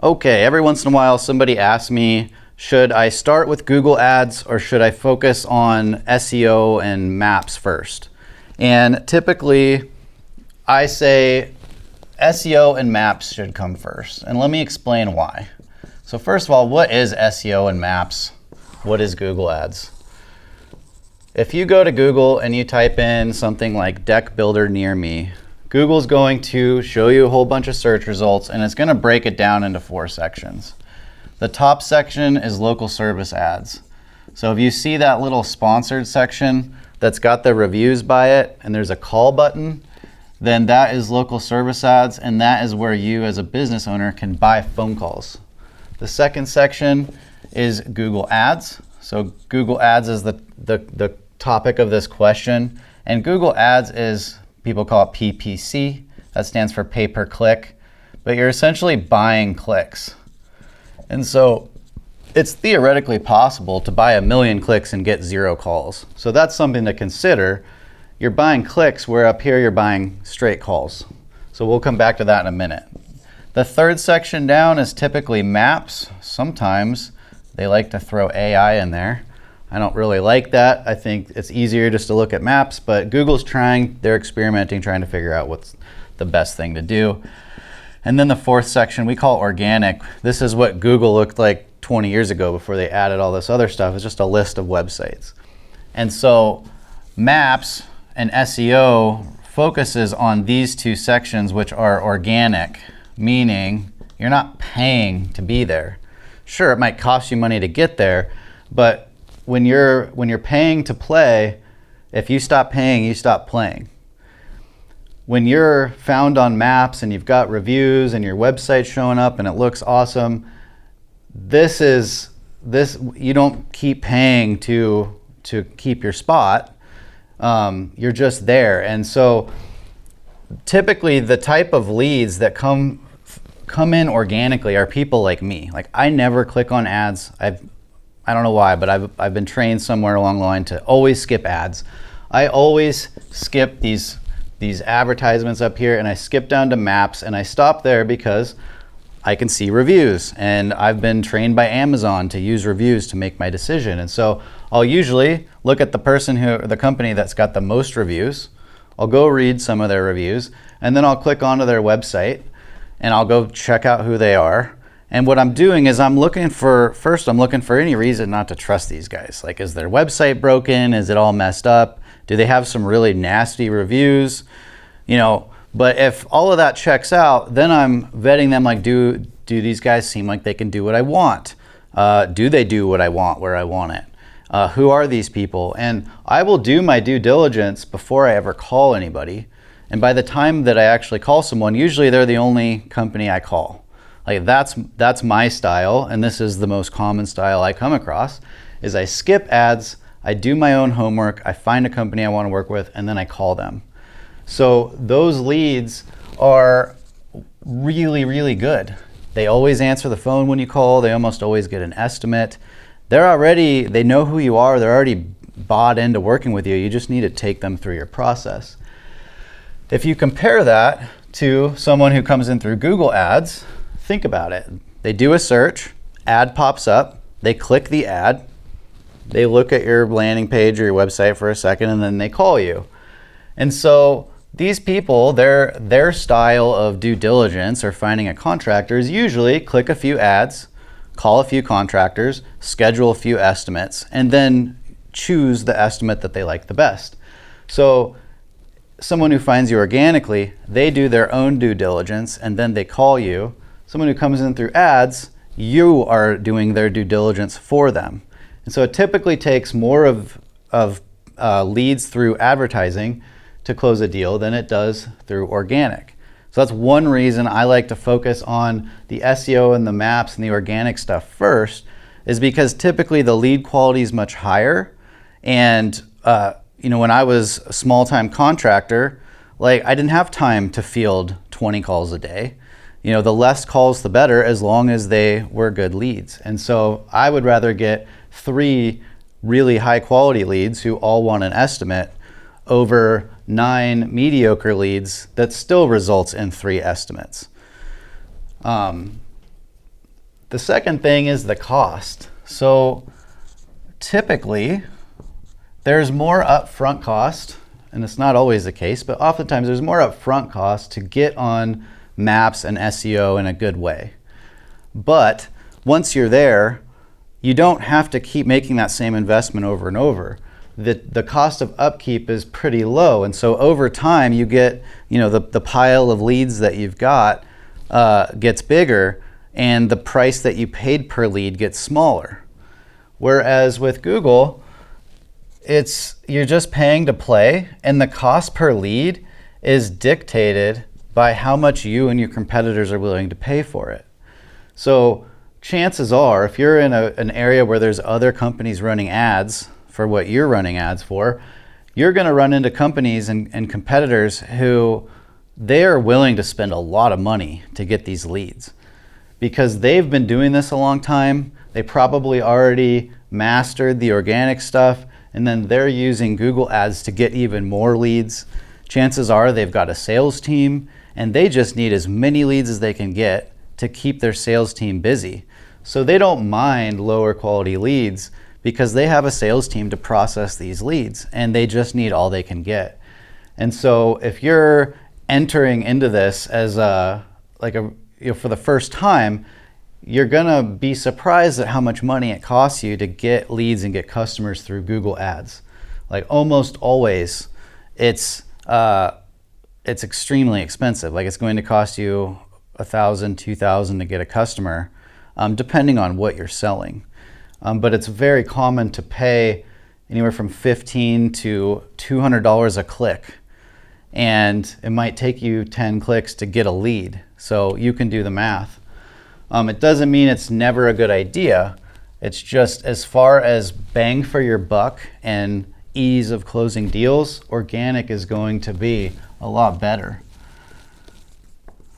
Okay, every once in a while somebody asks me, should I start with Google Ads or should I focus on SEO and maps first? And typically I say SEO and maps should come first. And let me explain why. So first of all, what is SEO and maps? What is Google Ads? If you go to Google and you type in something like deck builder near me, Google's going to show you a whole bunch of search results and it's going to break it down into 4 sections. The top section is local service ads. So if you see that little sponsored section that's got the reviews by it and there's a call button, then that is local service ads, and that is where you as a business owner can buy phone calls. The second section is Google Ads. So Google Ads is the topic of this question, and Google Ads is, people call it PPC. That stands for pay per click, but you're essentially buying clicks. And so it's theoretically possible to buy 1 million clicks and get 0 calls. So that's something to consider. You're buying clicks, where up here you're buying straight calls. So we'll come back to that in a minute. The third section down is typically maps. Sometimes they like to throw AI in there. I don't really like that. I think it's easier just to look at maps, but Google's they're experimenting, trying to figure out what's the best thing to do. And then the fourth section we call organic. This is what Google looked like 20 years ago before they added all this other stuff. It's just a list of websites. And so maps and SEO focuses on these 2 sections, which are organic, meaning you're not paying to be there. Sure, it might cost you money to get there, but when you're paying to play, if you stop paying, you stop playing. When you're found on maps and you've got reviews and your website's showing up and it looks awesome, you don't keep paying to keep your spot. You're just there. And so typically the type of leads that come in organically are people like me. Like, I never click on ads. I don't know why, but I've been trained somewhere along the line to always skip ads. I always skip these advertisements up here, and I skip down to maps, and I stop there because I can see reviews, and I've been trained by Amazon to use reviews to make my decision. And so I'll usually look at the company that's got the most reviews. I'll go read some of their reviews, and then I'll click onto their website and I'll go check out who they are. And what I'm doing is I'm looking for any reason not to trust these guys. Like, is their website broken? Is it all messed up? Do they have some really nasty reviews? But if all of that checks out, then I'm vetting them, like, do these guys seem like they can do what I want? Do they do what I want where I want it? Who are these people? And I will do my due diligence before I ever call anybody. And by the time that I actually call someone, usually they're the only company I call. Like, that's my style, and this is the most common style I come across, is I skip ads, I do my own homework, I find a company I want to work with, and then I call them. So those leads are really, really good. They always answer the phone when you call. They almost always get an estimate. They know who you are. They're already bought into working with you. You just need to take them through your process. If you compare that to someone who comes in through Google Ads, think about it. They do a search, ad pops up, they click the ad, they look at your landing page or your website for a second, and then they call you. And so these people, their style of due diligence or finding a contractor is usually click a few ads, call a few contractors, schedule a few estimates, and then choose the estimate that they like the best. So someone who finds you organically, they do their own due diligence and then they call you. Someone who comes in through ads, you are doing their due diligence for them. And so it typically takes more of leads through advertising to close a deal than it does through organic. So that's one reason I like to focus on the SEO and the maps and the organic stuff first, is because typically the lead quality is much higher. And when I was a small-time contractor, like, I didn't have time to field 20 calls a day. The less calls the better, as long as they were good leads. And so I would rather get 3 really high quality leads who all want an estimate over 9 mediocre leads that still results in 3 estimates. The second thing is the cost. So typically there's more upfront cost, and it's not always the case, but oftentimes there's more upfront cost to get on maps and SEO in a good way. But once you're there, you don't have to keep making that same investment over and over. The cost of upkeep is pretty low, and so over time you get, the pile of leads that you've got gets bigger, and the price that you paid per lead gets smaller. Whereas with Google, you're just paying to play, and the cost per lead is dictated by how much you and your competitors are willing to pay for it. So chances are, if you're in an area where there's other companies running ads for what you're running ads for, you're going to run into companies and competitors who they are willing to spend a lot of money to get these leads because they've been doing this a long time. They probably already mastered the organic stuff, and then they're using Google ads to get even more leads. Chances are they've got a sales team, and they just need as many leads as they can get to keep their sales team busy. So they don't mind lower quality leads because they have a sales team to process these leads, and they just need all they can get. And so if you're entering into this as for the first time, you're gonna be surprised at how much money it costs you to get leads and get customers through Google ads. Like almost always, it's extremely expensive. Like it's going to cost you $1,000, $2,000 to get a customer, depending on what you're selling. But it's very common to pay anywhere from $15 to $200 a click. And it might take you 10 clicks to get a lead. So you can do the math. It doesn't mean it's never a good idea. It's just as far as bang for your buck and ease of closing deals, organic is going to be a lot better.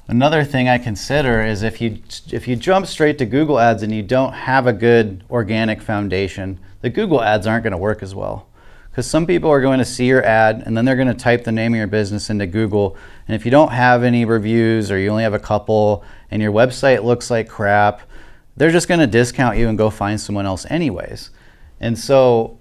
Another thing I consider is if you jump straight to Google ads and you don't have a good organic foundation, the Google ads aren't going to work as well. Because some people are going to see your ad and then they're going to type the name of your business into Google, and if you don't have any reviews or you only have a couple and your website looks like crap, they're just going to discount you and go find someone else anyways. And so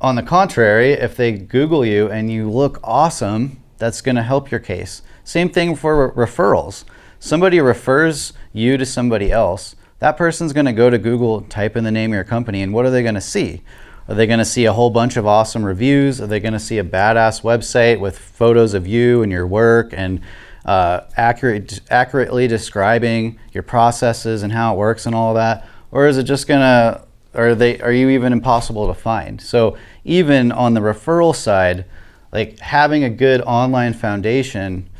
on the contrary, if they Google you and you look awesome, that's going to help your case. Same thing for referrals. Somebody refers you to somebody else. That person's going to go to Google, type in the name of your company, and what are they going to see? Are they going to see a whole bunch of awesome reviews? Are they going to see a badass website with photos of you and your work and accurately describing your processes and how it works and all of that? Or is it just are you even impossible to find? So even on the referral side, like having a good online foundation,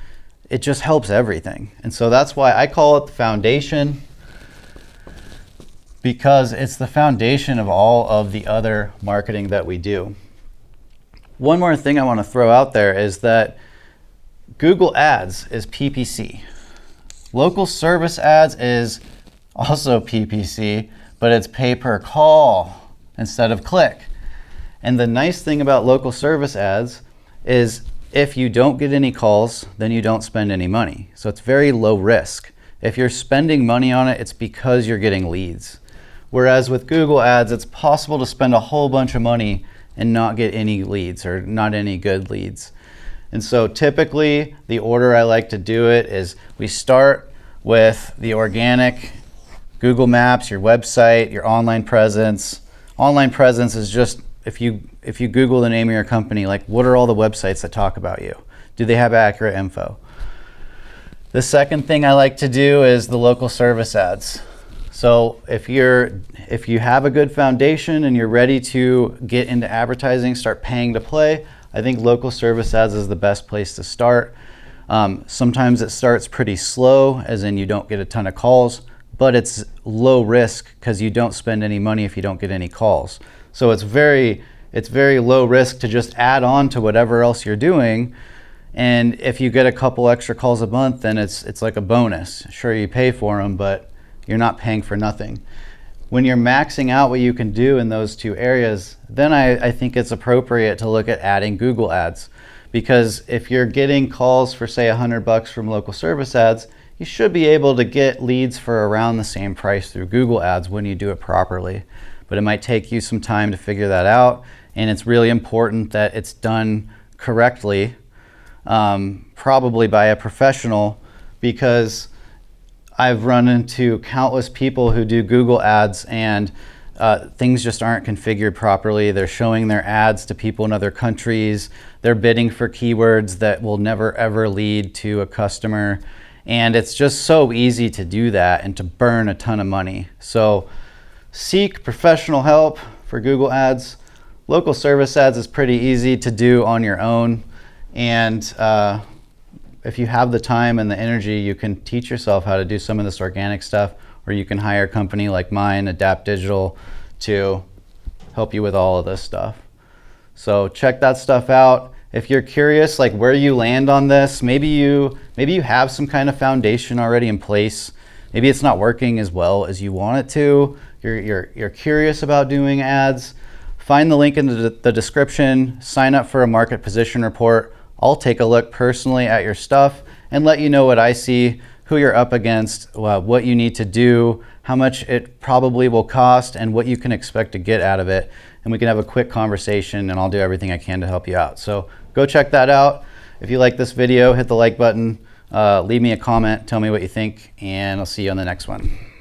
it just helps everything. And so that's why I call it the foundation, because it's the foundation of all of the other marketing that we do. One more thing I want to throw out there is that Google Ads is PPC. Local service ads is also PPC, but it's pay per call instead of click. And the nice thing about local service ads is if you don't get any calls, then you don't spend any money. So it's very low risk. If you're spending money on it, it's because you're getting leads. Whereas with Google ads, it's possible to spend a whole bunch of money and not get any leads or not any good leads. And so typically the order I like to do it is we start with the organic Google Maps, your website, your online presence. Online presence is just if you Google the name of your company, like what are all the websites that talk about you? Do they have accurate info? The second thing I like to do is the local service ads. So if you have a good foundation and you're ready to get into advertising, start paying to play, I think local service ads is the best place to start. Sometimes it starts pretty slow, as in you don't get a ton of calls, but it's low risk because you don't spend any money if you don't get any calls. So it's very low risk to just add on to whatever else you're doing. And if you get a couple extra calls a month, then it's like a bonus. Sure, you pay for them, but you're not paying for nothing. When you're maxing out what you can do in those two areas, then I think it's appropriate to look at adding Google ads. Because if you're getting calls for say $100 from local service ads, you should be able to get leads for around the same price through Google Ads when you do it properly. But it might take you some time to figure that out, and it's really important that it's done correctly, probably by a professional, because I've run into countless people who do Google Ads and things just aren't configured properly. They're showing their ads to people in other countries. They're bidding for keywords that will never ever lead to a customer. And it's just so easy to do that and to burn a ton of money. So seek professional help for Google Ads. Local service ads is pretty easy to do on your own. And if you have the time and the energy, you can teach yourself how to do some of this organic stuff, or you can hire a company like mine, Adapt Digital, to help you with all of this stuff. So check that stuff out. If you're curious like where you land on this, maybe you have some kind of foundation already in place. Maybe it's not working as well as you want it to. You're curious about doing ads. Find the link in the description, sign up for a market position report. I'll take a look personally at your stuff and let you know what I see, who you're up against, what you need to do, how much it probably will cost, and what you can expect to get out of it. And we can have a quick conversation, and I'll do everything I can to help you out. So go check that out. If you like this video, hit the like button, leave me a comment, tell me what you think, and I'll see you on the next one.